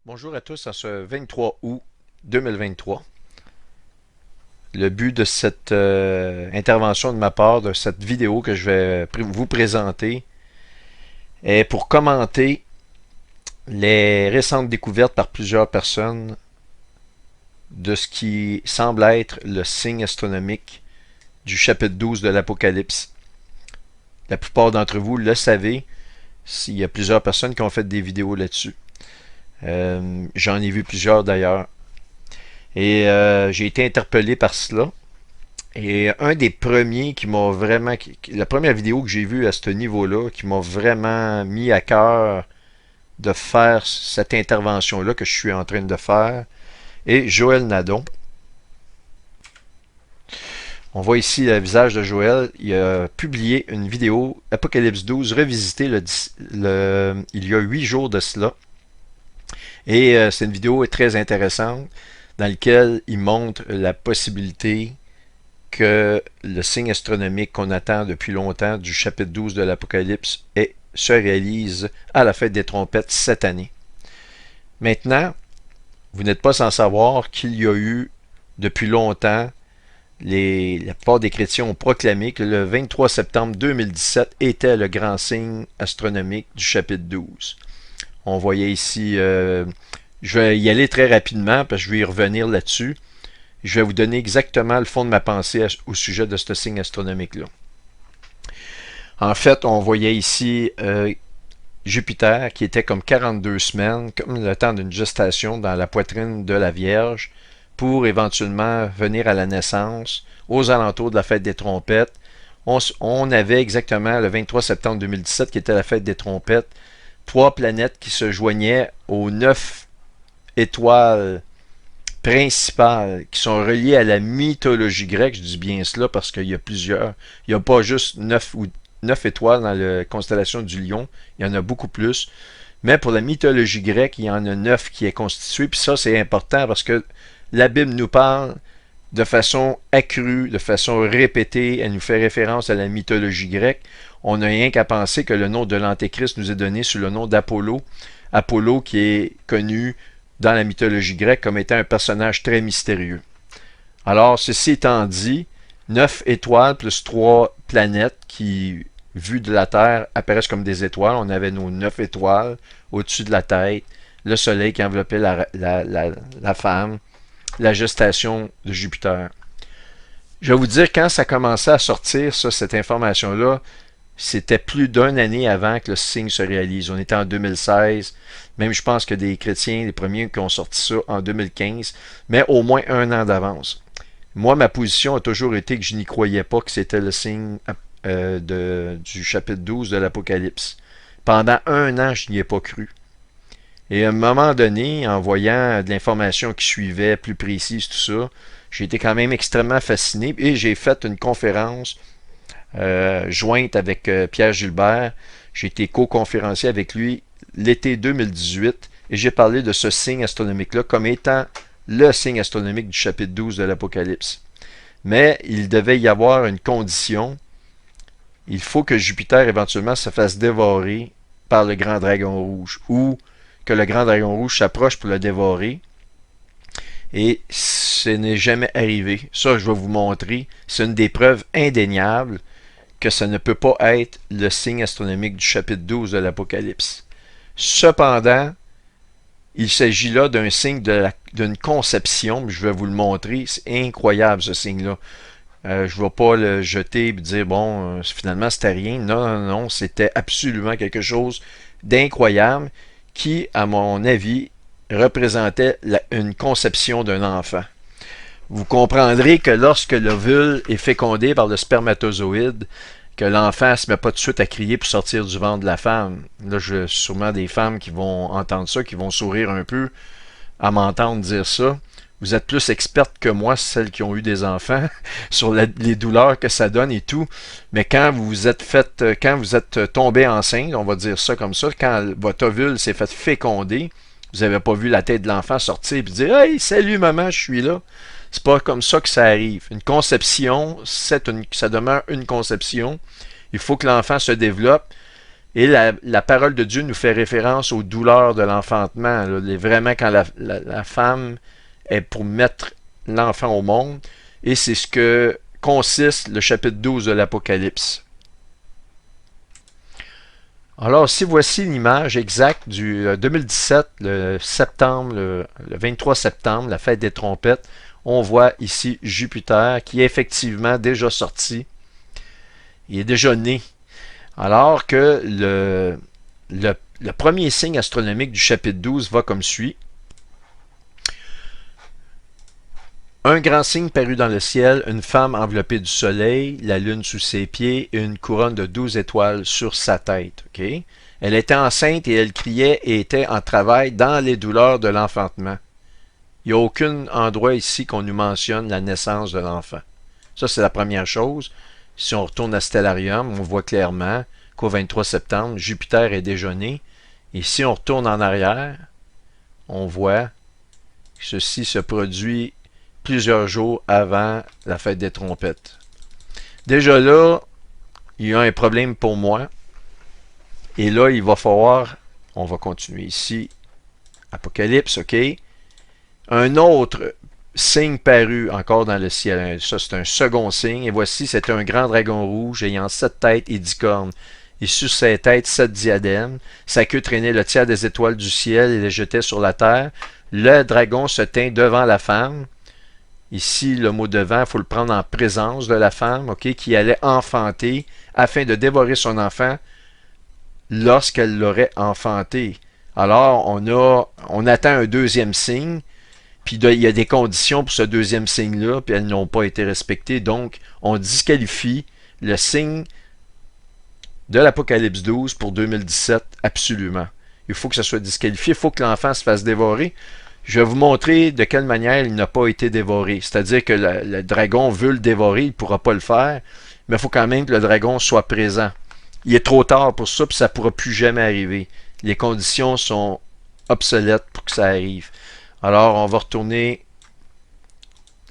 Bonjour à tous en ce 23 août 2023. Le but de cette intervention de ma part, de cette vidéo que je vais vous présenter, est pour commenter les récentes découvertes par plusieurs personnes de ce qui semble être le signe astronomique du chapitre 12 de l'Apocalypse. La plupart d'entre vous le savez, il y a plusieurs personnes qui ont fait des vidéos là-dessus. J'en ai vu plusieurs d'ailleurs. Et j'ai été interpellé par cela. Et un des premiers qui m'a vraiment... La première vidéo que j'ai vue à ce niveau-là, qui m'a vraiment mis à cœur de faire cette intervention-là que je suis en train de faire, est Joël Nadon. On voit ici le visage de Joël. Il a publié une vidéo Apocalypse 12 revisitée il y a 8 jours de cela. Et c'est une vidéo très intéressante dans laquelle il montre la possibilité que le signe astronomique qu'on attend depuis longtemps du chapitre 12 de l'Apocalypse se réalise à la fête des trompettes cette année. Maintenant, vous n'êtes pas sans savoir qu'il y a eu depuis longtemps, la plupart des chrétiens ont proclamé que le 23 septembre 2017 était le grand signe astronomique du chapitre 12. On voyait ici, je vais y aller très rapidement parce que je vais y revenir là-dessus. Je vais vous donner exactement le fond de ma pensée au sujet de ce signe astronomique-là. En fait, on voyait ici Jupiter qui était comme 42 semaines, comme le temps d'une gestation dans la poitrine de la Vierge, pour éventuellement venir à la naissance aux alentours de la fête des trompettes. On avait exactement le 23 septembre 2017 qui était la fête des trompettes, 3 planètes qui se joignaient aux 9 étoiles principales qui sont reliées à la mythologie grecque. Je dis bien cela parce qu'il y a plusieurs. Il n'y a pas juste 9 étoiles dans la constellation du Lion. Il y en a beaucoup plus. Mais pour la mythologie grecque, il y en a 9 qui est constituée. Puis ça, c'est important parce que la Bible nous parle de façon accrue, de façon répétée. Elle nous fait référence à la mythologie grecque. On n'a rien qu'à penser que le nom de l'Antéchrist nous est donné sous le nom d'Apollo. Apollo qui est connu dans la mythologie grecque comme étant un personnage très mystérieux. Alors, ceci étant dit, 9 étoiles plus 3 planètes qui, vues de la Terre, apparaissent comme des étoiles. On avait nos 9 étoiles au-dessus de la tête, le soleil qui enveloppait la femme, la gestation de Jupiter. Je vais vous dire, quand ça commençait à sortir, cette information-là, c'était plus d'une année avant que le signe se réalise. On était en 2016. Même je pense que des chrétiens, les premiers qui ont sorti ça en 2015, mais au moins un an d'avance. Moi, ma position a toujours été que je n'y croyais pas que c'était le signe du chapitre 12 de l'Apocalypse. Pendant un an, je n'y ai pas cru. Et à un moment donné, en voyant de l'information qui suivait, plus précise, tout ça, j'ai été quand même extrêmement fasciné et j'ai fait une conférence jointe avec Pierre Gilbert. J'ai été co-conférencier avec lui l'été 2018 et j'ai parlé de ce signe astronomique-là comme étant le signe astronomique du chapitre 12 de l'Apocalypse. Mais il devait y avoir une condition. Il faut que Jupiter éventuellement se fasse dévorer par le grand dragon rouge ou que le grand dragon rouge s'approche pour le dévorer. Et ce n'est jamais arrivé. Ça, je vais vous montrer. C'est une des preuves indéniables que ça ne peut pas être le signe astronomique du chapitre 12 de l'Apocalypse. Cependant, il s'agit là d'un signe d'une conception, je vais vous le montrer, c'est incroyable ce signe-là. Je ne vais pas le jeter et dire, bon, finalement c'était rien. Non, non, non, c'était absolument quelque chose d'incroyable qui, à mon avis, représentait une conception d'un enfant. Vous comprendrez que lorsque l'ovule est fécondé par le spermatozoïde, que l'enfant ne se met pas tout de suite à crier pour sortir du ventre de la femme. Là, j'ai sûrement des femmes qui vont entendre ça, qui vont sourire un peu à m'entendre dire ça. Vous êtes plus experte que moi, celles qui ont eu des enfants, sur les douleurs que ça donne et tout. Mais quand vous êtes tombé enceinte, on va dire ça comme ça, quand votre ovule s'est fait féconder, vous n'avez pas vu la tête de l'enfant sortir et dire « Hey, salut maman, je suis là ». C'est pas comme ça que ça arrive. Une conception, ça demeure une conception. Il faut que l'enfant se développe Et la parole de Dieu nous fait référence aux douleurs de l'enfantement. Vraiment, quand la femme est pour mettre l'enfant au monde. Et c'est ce que consiste le chapitre 12 de l'Apocalypse. Alors, si voici l'image exacte du 2017, le 23 septembre, la fête des trompettes, on voit ici Jupiter qui est effectivement déjà sorti. Il est déjà né. Alors que le premier signe astronomique du chapitre 12 va comme suit. Un grand signe parut dans le ciel, une femme enveloppée du soleil, la lune sous ses pieds et une couronne de 12 étoiles sur sa tête. Okay? Elle était enceinte et elle criait et était en travail dans les douleurs de l'enfantement. Il n'y a aucun endroit ici qu'on nous mentionne la naissance de l'enfant. Ça, c'est la première chose. Si on retourne à Stellarium, on voit clairement qu'au 23 septembre, Jupiter est déjà né. Et si on retourne en arrière, on voit que ceci se produit plusieurs jours avant la fête des trompettes. Déjà là, il y a un problème pour moi. Et là, il va falloir, on va continuer ici, Apocalypse, ok? Un autre signe parut encore dans le ciel. Ça, c'est un second signe. Et voici, c'était un grand dragon rouge ayant 7 têtes et 10 cornes. Et sur ses têtes, 7 diadèmes. Sa queue traînait le tiers des étoiles du ciel et les jetait sur la terre. Le dragon se tint devant la femme. Ici, le mot devant, il faut le prendre en présence de la femme, ok, qui allait enfanter afin de dévorer son enfant lorsqu'elle l'aurait enfanté. Alors, on attend un deuxième signe, puis il y a des conditions pour ce deuxième signe-là, puis elles n'ont pas été respectées. Donc, on disqualifie le signe de l'Apocalypse 12 pour 2017, absolument. Il faut que ça soit disqualifié, il faut que l'enfant se fasse dévorer. Je vais vous montrer de quelle manière il n'a pas été dévoré. C'est-à-dire que le dragon veut le dévorer, il ne pourra pas le faire, mais il faut quand même que le dragon soit présent. Il est trop tard pour ça, puis ça ne pourra plus jamais arriver. Les conditions sont obsolètes pour que ça arrive. Alors, on va retourner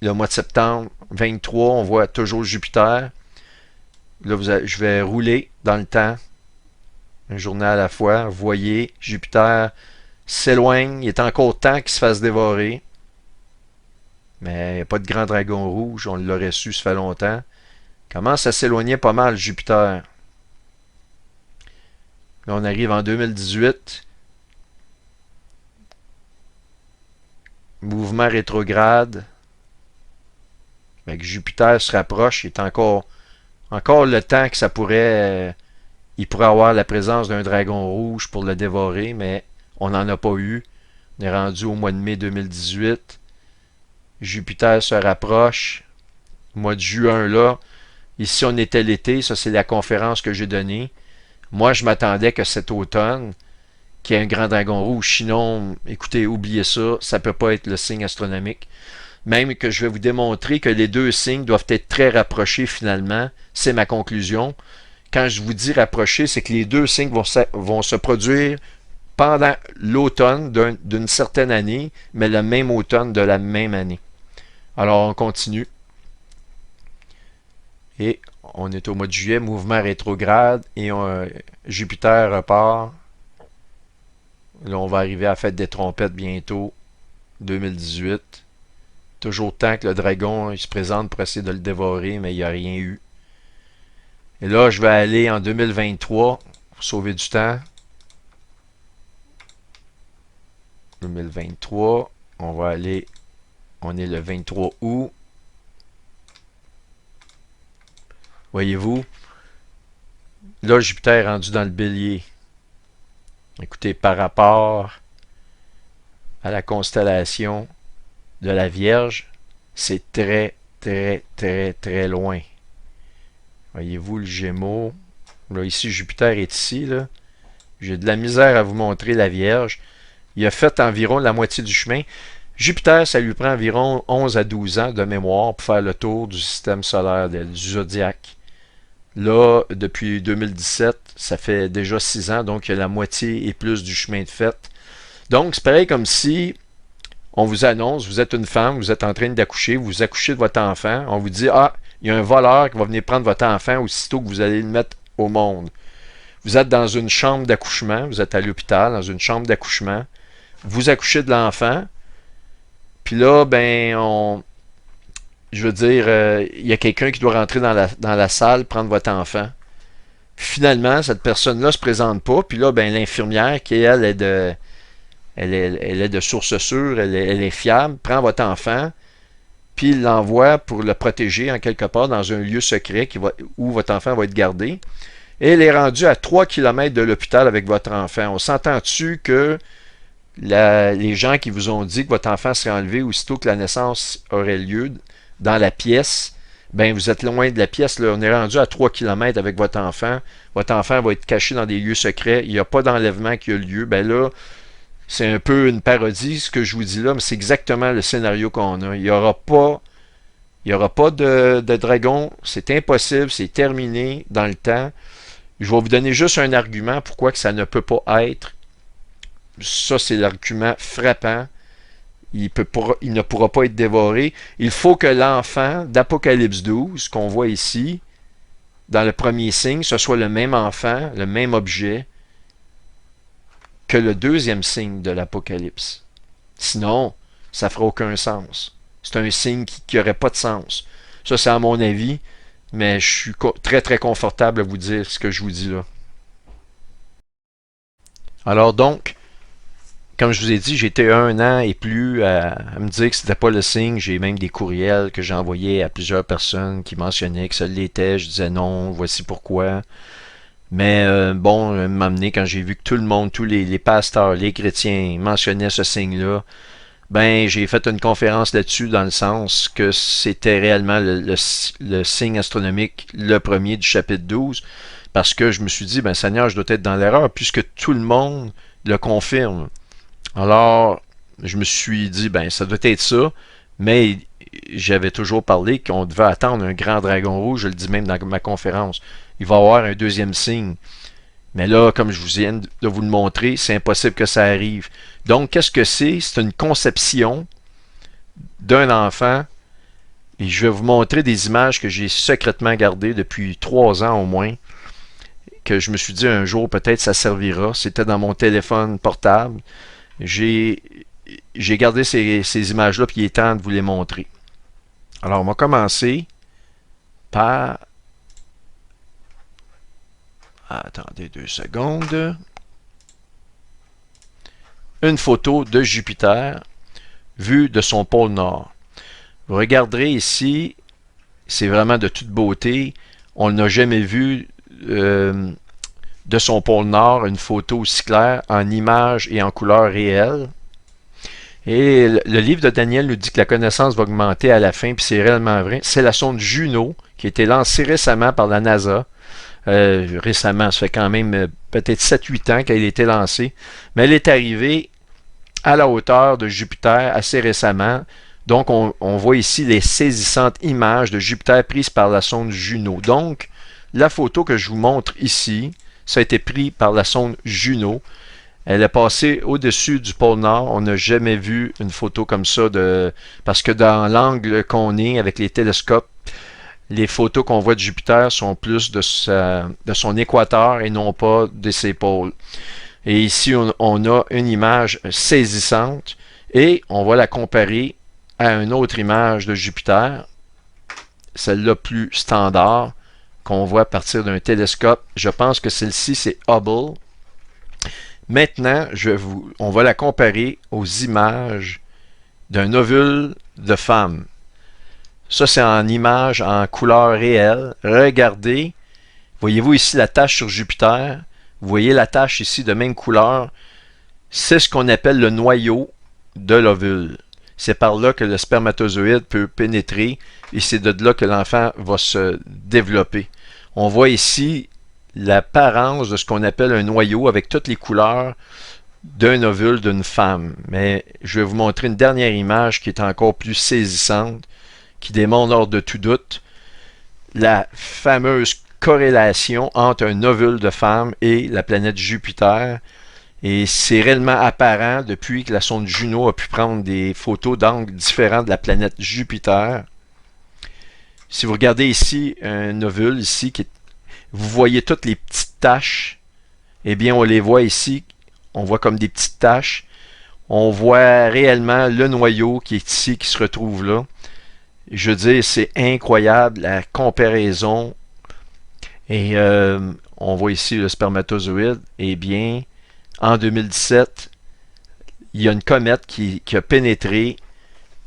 le mois de septembre 23, on voit toujours Jupiter. Là, je vais rouler dans le temps, une journée à la fois. Vous voyez, Jupiter s'éloigne, il est encore temps qu'il se fasse dévorer. Mais il n'y a pas de grand dragon rouge, on l'aurait su, ça fait longtemps. Commence à s'éloigner pas mal, Jupiter. Là, on arrive en 2018. Mouvement rétrograde. Avec Jupiter se rapproche, il est encore le temps que ça pourrait... il pourrait avoir la présence d'un dragon rouge pour le dévorer, mais on n'en a pas eu. On est rendu au mois de mai 2018. Jupiter se rapproche. Mois de juin, là. Ici, on était l'été. Ça, c'est la conférence que j'ai donnée. Moi, je m'attendais que cet automne, qu'il y ait un grand dragon rouge. Sinon, écoutez, oubliez ça. Ça ne peut pas être le signe astronomique. Même que je vais vous démontrer que les deux signes doivent être très rapprochés finalement. C'est ma conclusion. Quand je vous dis rapprochés, c'est que les deux signes vont se produire pendant l'automne d'une certaine année, mais le même automne de la même année. Alors, on continue. Et on est au mois de juillet, mouvement rétrograde, et Jupiter repart. Là, on va arriver à la fête des trompettes bientôt, 2018. Toujours temps que le dragon il se présente pour essayer de le dévorer, mais il n'y a rien eu. Et là, je vais aller en 2023 pour sauver du temps. 2023, on va aller, on est le 23 août. Voyez-vous, là, Jupiter est rendu dans le bélier. Écoutez, par rapport à la constellation de la Vierge, c'est très, très, très, très loin. Voyez-vous le Gémeaux. Là, ici, Jupiter est ici. Là. J'ai de la misère à vous montrer la Vierge. Il a fait environ la moitié du chemin. Jupiter, ça lui prend environ 11 à 12 ans de mémoire pour faire le tour du système solaire, du zodiaque. Là, depuis 2017, ça fait déjà 6 ans, donc il y a la moitié et plus du chemin de fait. Donc, c'est pareil comme si on vous annonce, vous êtes une femme, vous êtes en train d'accoucher, vous accouchez de votre enfant, on vous dit, ah, il y a un voleur qui va venir prendre votre enfant aussitôt que vous allez le mettre au monde. Vous êtes dans une chambre d'accouchement, vous êtes à l'hôpital, dans une chambre d'accouchement, vous accouchez de l'enfant, puis là, je veux dire, il y a quelqu'un qui doit rentrer dans la salle, prendre votre enfant. Finalement, cette personne-là se présente pas, puis là, l'infirmière, qui elle elle est de source sûre, elle est fiable, prend votre enfant, puis l'envoie pour le protéger en quelque part dans un lieu secret où votre enfant va être gardé. Et elle est rendue à 3 km de l'hôpital avec votre enfant. On s'entend-tu que les gens qui vous ont dit que votre enfant serait enlevé aussitôt que la naissance aurait lieu dans la pièce, vous êtes loin de la pièce. Là. On est rendu à 3 km avec votre enfant. Votre enfant va être caché dans des lieux secrets. Il n'y a pas d'enlèvement qui a lieu. Là, c'est un peu une parodie, ce que je vous dis là, mais c'est exactement le scénario qu'on a. Il y aura pas de dragon. C'est impossible. C'est terminé dans le temps. Je vais vous donner juste un argument pourquoi que ça ne peut pas être. Ça, c'est l'argument frappant. Il ne pourra pas être dévoré. Il faut que l'enfant d'Apocalypse 12, qu'on voit ici, dans le premier signe, ce soit le même enfant, le même objet, que le deuxième signe de l'Apocalypse. Sinon, ça ne fera aucun sens. C'est un signe qui n'aurait pas de sens. Ça, c'est à mon avis, mais je suis très très confortable à vous dire ce que je vous dis là. Alors donc, comme je vous ai dit, j'étais 1 an et plus à me dire que c'était pas le signe. J'ai même des courriels que j'ai envoyés à plusieurs personnes qui mentionnaient que ça l'était. Je disais non, voici pourquoi. Mais m'amener quand j'ai vu que tout le monde, tous les pasteurs, les chrétiens mentionnaient ce signe-là, j'ai fait une conférence là-dessus dans le sens que c'était réellement le signe astronomique, le premier du chapitre 12, parce que je me suis dit, Seigneur, je dois être dans l'erreur puisque tout le monde le confirme. Alors, je me suis dit, ça doit être ça, mais j'avais toujours parlé qu'on devait attendre un grand dragon rouge, je le dis même dans ma conférence. Il va y avoir un deuxième signe. Mais là, comme je vous viens de vous le montrer, c'est impossible que ça arrive. Donc, qu'est-ce que c'est? C'est une conception d'un enfant. Et je vais vous montrer des images que j'ai secrètement gardées depuis 3 ans au moins, que je me suis dit un jour, peut-être ça servira. C'était dans mon téléphone portable. J'ai gardé ces images-là, puis il est temps de vous les montrer. Alors, on va commencer par... Attendez 2 secondes. Une photo de Jupiter vue de son pôle nord. Vous regarderez ici, c'est vraiment de toute beauté. On n'a jamais vu de son pôle nord une photo aussi claire en images et en couleurs réelles. Et le livre de Daniel nous dit que la connaissance va augmenter à la fin, puis c'est réellement vrai. C'est la sonde Juno qui a été lancée récemment par la NASA. Récemment, ça fait quand même peut-être 7-8 ans qu'elle a été lancée. Mais elle est arrivée à la hauteur de Jupiter assez récemment. Donc, on voit ici les saisissantes images de Jupiter prises par la sonde Juno. Donc, la photo que je vous montre ici, ça a été pris par la sonde Juno. Elle est passée au-dessus du pôle Nord. On n'a jamais vu une photo comme ça parce que dans l'angle qu'on est avec les télescopes, les photos qu'on voit de Jupiter sont plus de son équateur et non pas de ses pôles. Et ici, on a une image saisissante et on va la comparer à une autre image de Jupiter, celle-là plus standard, qu'on voit à partir d'un télescope. Je pense que celle-ci, c'est Hubble. Maintenant, on va la comparer aux images d'un ovule de femme. Ça, c'est en image, en couleur réelle. Regardez, voyez-vous ici la tache sur Jupiter? Vous voyez la tache ici de même couleur? C'est ce qu'on appelle le noyau de l'ovule. C'est par là que le spermatozoïde peut pénétrer et c'est de là que l'enfant va se développer. On voit ici l'apparence de ce qu'on appelle un noyau avec toutes les couleurs d'un ovule d'une femme. Mais je vais vous montrer une dernière image qui est encore plus saisissante, qui démontre hors de tout doute la fameuse corrélation entre un ovule de femme et la planète Jupiter. Et c'est réellement apparent depuis que la sonde Juno a pu prendre des photos d'angles différents de la planète Jupiter. Si vous regardez ici un ovule, ici, vous voyez toutes les petites taches eh bien, on les voit ici. On voit comme des petites taches. On voit réellement le noyau qui est ici, qui se retrouve là. Je veux dire, c'est incroyable la comparaison. Et on voit ici le spermatozoïde. Eh bien, en 2017, il y a une comète qui a pénétré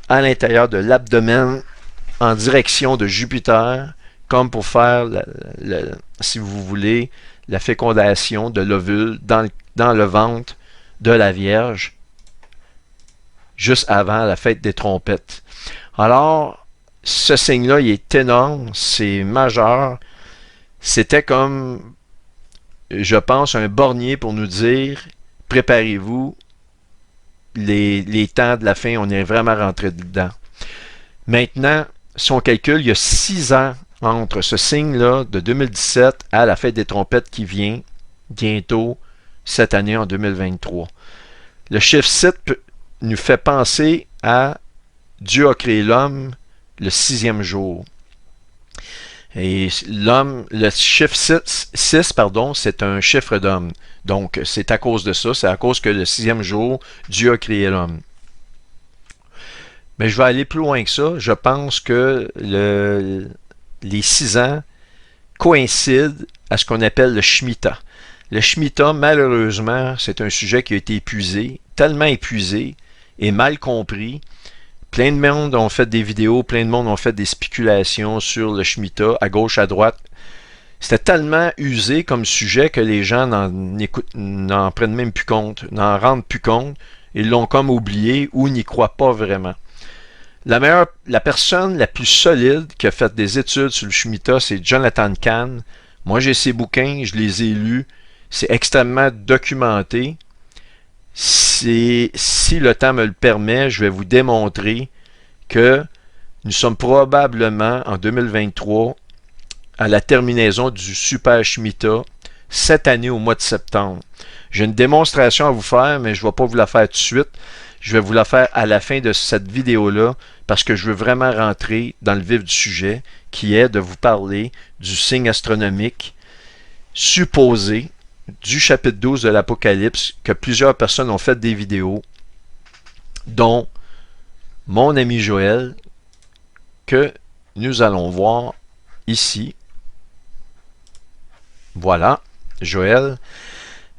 à l'intérieur de l'abdomen en direction de Jupiter, comme pour faire, si vous voulez, la fécondation de l'ovule dans le ventre de la Vierge, juste avant la fête des trompettes. Alors, ce signe-là, il est énorme, c'est majeur. C'était comme, je pense, un bornier pour nous dire, préparez-vous, les temps de la fin, on est vraiment rentré dedans. Maintenant, si on calcule, il y a 6 ans entre ce signe-là de 2017 à la fête des trompettes qui vient bientôt cette année en 2023. Le chiffre 7 nous fait penser à Dieu a créé l'homme le 6e jour. Et l'homme, le chiffre 6 pardon, c'est un chiffre d'homme. Donc, c'est à cause de ça, c'est à cause que le 6e jour, Dieu a créé l'homme. Mais je vais aller plus loin que ça. Je pense que les 6 ans coïncident à ce qu'on appelle le Shemitah. Le Shemitah, malheureusement, c'est un sujet qui a été épuisé, tellement épuisé et mal compris. Plein de monde ont fait des vidéos, plein de monde ont fait des spéculations sur le Shemitah, à gauche, à droite. C'était tellement usé comme sujet que les gens n'en prennent même plus compte, n'en rendent plus compte. Ils l'ont comme oublié ou n'y croient pas vraiment. La personne la plus solide qui a fait des études sur le Shemitah, c'est Jonathan Cahn. Moi, j'ai ses bouquins, je les ai lus. C'est extrêmement documenté. Si le temps me le permet, je vais vous démontrer que nous sommes probablement en 2023 à la terminaison du Super Shemitah cette année au mois de septembre. J'ai une démonstration à vous faire, mais je ne vais pas vous la faire tout de suite. Je vais vous la faire à la fin de cette vidéo-là parce que je veux vraiment rentrer dans le vif du sujet qui est de vous parler du signe astronomique supposé du chapitre 12 de l'Apocalypse que plusieurs personnes ont fait des vidéos, dont mon ami Joël, que nous allons voir ici. Voilà, Joël,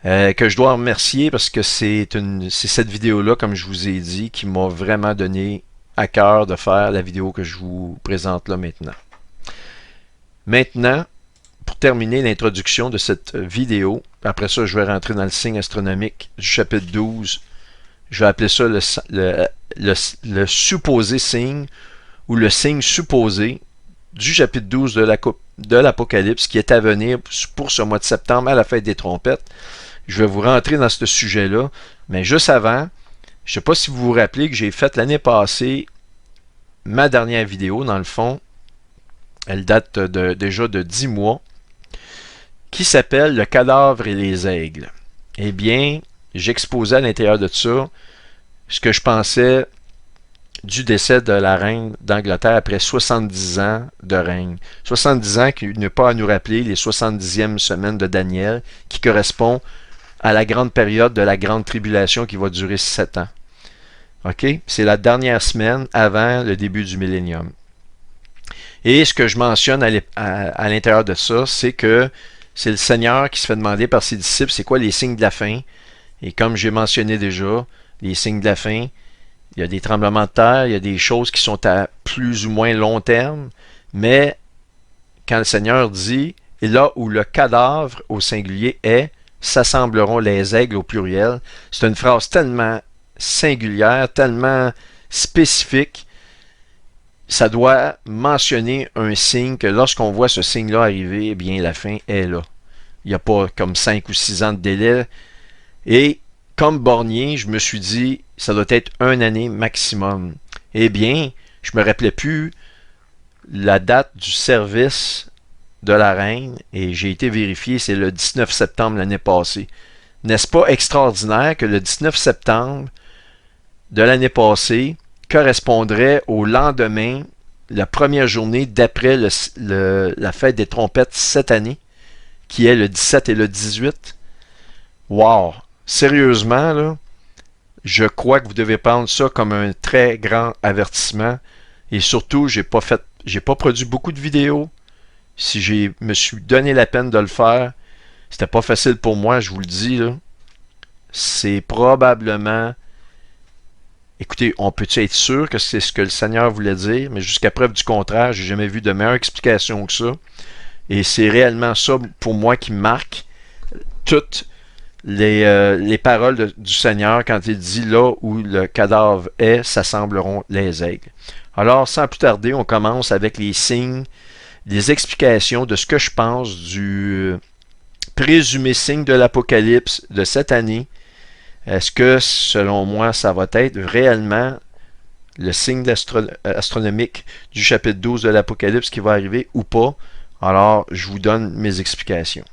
que je dois remercier parce que c'est cette vidéo-là, comme je vous ai dit, qui m'a vraiment donné à cœur de faire la vidéo que je vous présente là maintenant. Maintenant, pour terminer l'introduction de cette vidéo, après ça, je vais rentrer dans le signe astronomique du chapitre 12. Je vais appeler ça le supposé signe ou le signe supposé du chapitre 12 de l'Apocalypse qui est à venir pour ce mois de septembre à la fête des trompettes. Je vais vous rentrer dans ce sujet-là, mais juste avant, je ne sais pas si vous vous rappelez que j'ai fait l'année passée ma dernière vidéo, dans le fond, elle date déjà de 10 mois, qui s'appelle « Le cadavre et les aigles ». Eh bien, j'exposais à l'intérieur de ça ce que je pensais du décès de la reine d'Angleterre après 70 ans de règne. 70 ans qui n'est pas à nous rappeler les 70e semaines de Daniel, qui correspond à la grande période de la grande tribulation qui va durer 7 ans. OK? C'est la dernière semaine avant le début du millénium. Et ce que je mentionne à l'intérieur de ça, c'est que c'est le Seigneur qui se fait demander par ses disciples, c'est quoi les signes de la fin? Et comme j'ai mentionné déjà, les signes de la fin, il y a des tremblements de terre, il y a des choses qui sont à plus ou moins long terme, mais quand le Seigneur dit, et là où le cadavre au singulier est, s'assembleront les aigles au pluriel, c'est une phrase tellement singulière, tellement spécifique, ça doit mentionner un signe que lorsqu'on voit ce signe-là arriver, eh bien la fin est là. Il n'y a pas comme 5 ou 6 ans de délai. Et comme bornier, je me suis dit, ça doit être 1 année maximum. Eh bien, je me rappelais plus la date du service de la reine et j'ai été vérifié, c'est le 19 septembre l'année passée. N'est-ce pas extraordinaire que le 19 septembre de l'année passée correspondrait au lendemain, la première journée d'après la fête des trompettes cette année, qui est le 17 et le 18. Wow! Sérieusement, là, je crois que vous devez prendre ça comme un très grand avertissement. Et surtout, j'ai pas produit beaucoup de vidéos. Si je me suis donné la peine de le faire, c'était pas facile pour moi, je vous le dis, là. C'est probablement. Écoutez, on peut être sûr que c'est ce que le Seigneur voulait dire, mais jusqu'à preuve du contraire, j'ai jamais vu de meilleure explication que ça. Et c'est réellement ça pour moi qui marque toutes les paroles du Seigneur quand il dit là où le cadavre est, s'assembleront les aigles. Alors, sans plus tarder, on commence avec les signes, les explications de ce que je pense du présumé signe de l'Apocalypse de cette année. Est-ce que, selon moi, ça va être réellement le signe astronomique du chapitre 12 de l'Apocalypse qui va arriver ou pas? Alors, je vous donne mes explications.